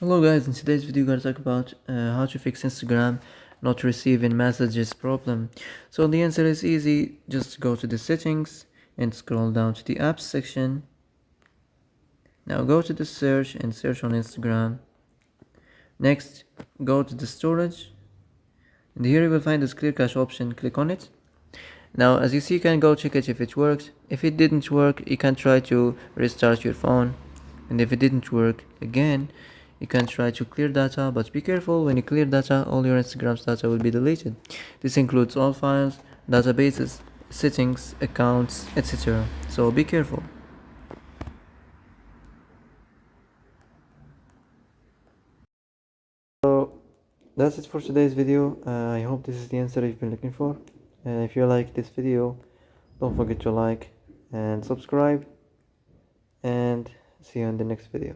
Hello guys, in today's video we're going to talk about how to fix Instagram not receiving messages problem. So the answer is easy. Just go to the settings and scroll down to the apps section. Now go to the search and search on Instagram. Next, go to the storage, and here you will find this clear cache option. Click on it. Now as you see, you can go check it if it works. If it didn't work, you can try to restart your phone, and if it didn't work again, you can try to clear data, but be careful. When you clear data, all your Instagram's data will be deleted. This includes all files, databases, settings, accounts, etc. So be careful. So that's it for today's video. I hope this is the answer you've been looking for. If you like this video, don't forget to like and subscribe, and see you in the next video.